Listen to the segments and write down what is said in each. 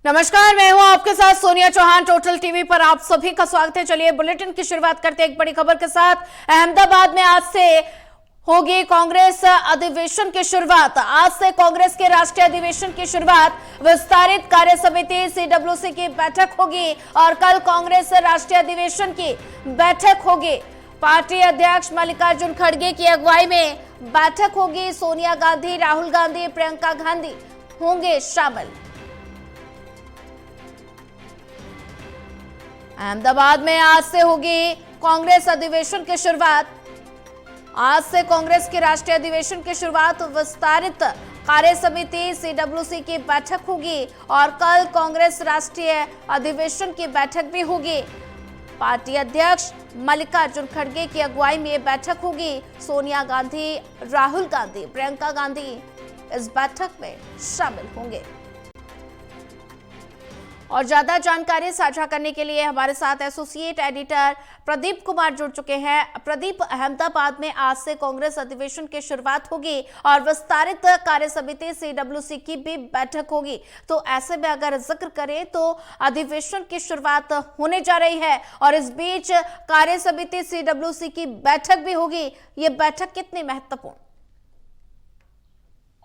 नमस्कार, मैं हूं आपके साथ सोनिया चौहान। टोटल टीवी पर आप सभी का स्वागत है। चलिए बुलेटिन की शुरुआत करते हैं एक बड़ी खबर के साथ। अहमदाबाद में आज से होगी कांग्रेस अधिवेशन की शुरुआत। आज से कांग्रेस के राष्ट्रीय अधिवेशन की शुरुआत। विस्तारित कार्य समिति सीडब्ल्यूसी की बैठक होगी और कल कांग्रेस राष्ट्रीय अधिवेशन की बैठक होगी। पार्टी अध्यक्ष मल्लिकार्जुन खड़गे की अगुवाई में बैठक होगी। सोनिया गांधी, राहुल गांधी, प्रियंका गांधी होंगे शामिल। अहमदाबाद में आज से होगी कांग्रेस अधिवेशन की शुरुआत। आज से कांग्रेस के राष्ट्रीय अधिवेशन की शुरुआत। विस्तारित कार्य समिति सीडब्ल्यूसी की बैठक होगी और कल कांग्रेस राष्ट्रीय अधिवेशन की बैठक भी होगी। पार्टी अध्यक्ष मल्लिकार्जुन खड़गे की अगुवाई में बैठक होगी। सोनिया गांधी, राहुल गांधी, प्रियंका गांधी इस बैठक में शामिल होंगे। और ज्यादा जानकारी साझा करने के लिए हमारे साथ एसोसिएट एडिटर प्रदीप कुमार जुड़ चुके हैं। प्रदीप, अहमदाबाद में आज से कांग्रेस अधिवेशन की शुरुआत होगी और विस्तारित कार्य समिति सीडब्ल्यूसी की भी बैठक होगी, तो ऐसे में अगर जिक्र करें तो अधिवेशन की शुरुआत होने जा रही है और इस बीच कार्य समिति सीडब्ल्यूसी की बैठक भी होगी। ये बैठक कितनी महत्वपूर्ण?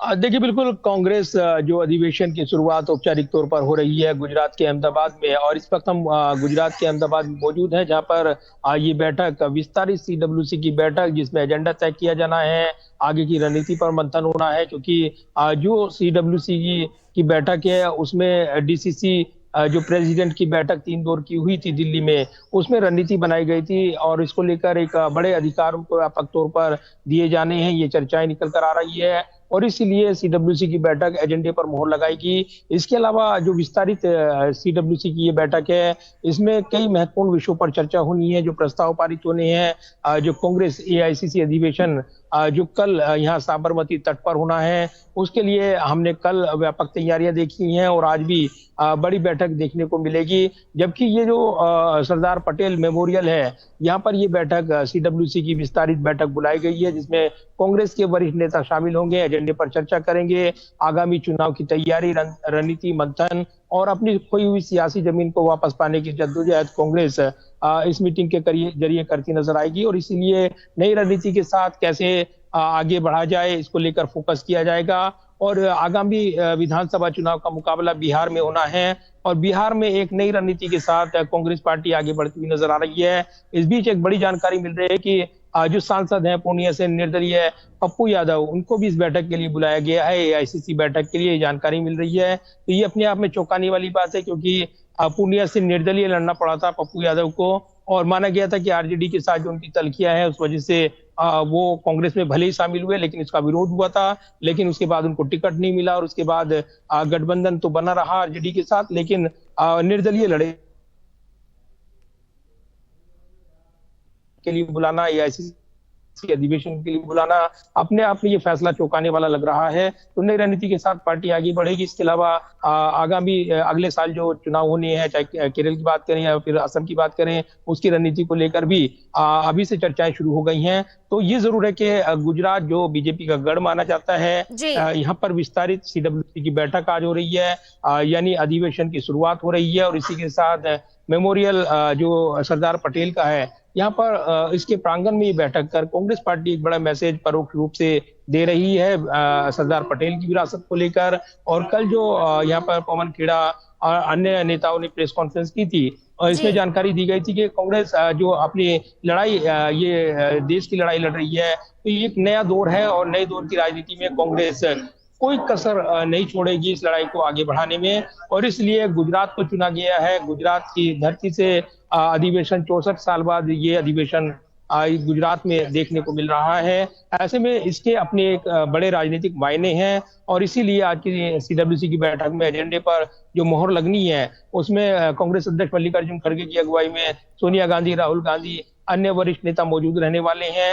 देखिए, बिल्कुल कांग्रेस जो अधिवेशन की शुरुआत औपचारिक तौर पर हो रही है गुजरात के अहमदाबाद में, और इस वक्त हम गुजरात के अहमदाबाद में मौजूद हैं, जहां पर ये बैठक विस्तारित सीडब्ल्यूसी की बैठक, जिसमें एजेंडा तय किया जाना है, आगे की रणनीति पर मंथन होना है। क्योंकि जो सीडब्ल्यूसी की बैठक है उसमें डीसीसी जो प्रेसिडेंट की बैठक 3 दौर की हुई थी दिल्ली में, उसमें रणनीति बनाई गई थी और इसको लेकर एक बड़े अधिकारों को व्यापक तौर पर दिए जाने हैं, ये चर्चाएं निकल कर आ रही है और इसीलिए सीडब्ल्यूसी की बैठक एजेंडे पर मोहर लगाएगी। इसके अलावा जो विस्तारित सीडब्ल्यूसी की ये बैठक है, इसमें कई महत्वपूर्ण विषयों पर चर्चा होनी है, जो प्रस्ताव पारित होने हैं। जो कांग्रेस एआईसीसी अधिवेशन जो कल यहाँ साबरमती तट पर होना है, उसके लिए हमने कल व्यापक तैयारियां देखी हैं और आज भी बड़ी बैठक देखने को मिलेगी। जबकि ये जो सरदार पटेल मेमोरियल है, यहाँ पर ये बैठक सीडब्ल्यूसी की विस्तारित बैठक बुलाई गई है, जिसमें कांग्रेस के वरिष्ठ नेता शामिल होंगे, एजेंडे पर चर्चा करेंगे, आगामी चुनाव की तैयारी, रणनीति मंथन और अपनी खोई हुई सियासी जमीन को वापस पाने की जद्दोजहद कांग्रेस इस मीटिंग के जरिए करती नजर आएगी और इसीलिए नई रणनीति के साथ कैसे आगे बढ़ा जाए, इसको लेकर फोकस किया जाएगा। और आगामी विधानसभा चुनाव का मुकाबला बिहार में होना है और बिहार में एक नई रणनीति के साथ कांग्रेस पार्टी आगे बढ़ती हुई नजर आ रही है। इस बीच एक बड़ी जानकारी मिल रही है कि जो सांसद हैं पूर्णिया से निर्दलीय पप्पू यादव, उनको भी इस बैठक के लिए बुलाया गया है, एआईसीसी बैठक के लिए, ये जानकारी मिल रही है। तो ये अपने आप में चौंकाने वाली बात है, क्योंकि पूर्णिया से निर्दलीय लड़ना पड़ा था पप्पू यादव को और माना गया था कि आरजेडी के साथ जो उनकी तलखियां है उस वजह से वो कांग्रेस में भले ही शामिल हुए, लेकिन इसका विरोध हुआ था। लेकिन उसके बाद उनको टिकट नहीं मिला और उसके बाद गठबंधन तो बना रहा आरजेडी के साथ, लेकिन निर्दलीय लड़े के लिए बुलाना, एआईसीसी अधिवेशन के लिए बुलाना, अपने आप में ये फैसला चौंकाने वाला लग रहा है। तो नई रणनीति के साथ पार्टी आगे बढ़ेगी। इसके अलावा आगामी अगले साल जो चुनाव होने हैं, चाहे केरल की बात करें या फिर असम की बात करें, उसकी रणनीति को लेकर भी अभी से चर्चाएं शुरू हो गई हैं। तो ये जरूर है कि गुजरात जो बीजेपी का गढ़ माना जाता है, यहाँ पर विस्तारित सीडब्ल्यूसी की बैठक आज हो रही है, यानी अधिवेशन की शुरुआत हो रही है और इसी के साथ मेमोरियल जो सरदार पटेल का है, यहाँ पर इसके प्रांगण में ये बैठक कर कांग्रेस पार्टी एक बड़ा मैसेज परोक्ष रूप से दे रही है सरदार पटेल की विरासत को लेकर। और कल जो यहाँ पर पवन खेड़ा और अन्य नेताओं ने प्रेस कॉन्फ्रेंस की थी और इसमें जानकारी दी गई थी कि कांग्रेस जो अपनी लड़ाई, ये देश की लड़ाई लड़ रही है, तो ये एक नया दौर है और नए दौर की राजनीति में कांग्रेस कोई कसर नहीं छोड़ेगी इस लड़ाई को आगे बढ़ाने में और इसलिए गुजरात को चुना गया है। गुजरात की धरती से अधिवेशन 64 साल बाद ये अधिवेशन गुजरात में देखने को मिल रहा है। ऐसे में इसके अपने एक बड़े राजनीतिक मायने हैं और इसीलिए आज की सीडब्ल्यूसी की बैठक में एजेंडे पर जो मोहर लगनी है, उसमें कांग्रेस अध्यक्ष मल्लिकार्जुन खड़गे की अगुवाई में सोनिया गांधी, राहुल गांधी, अन्य वरिष्ठ नेता मौजूद रहने वाले हैं।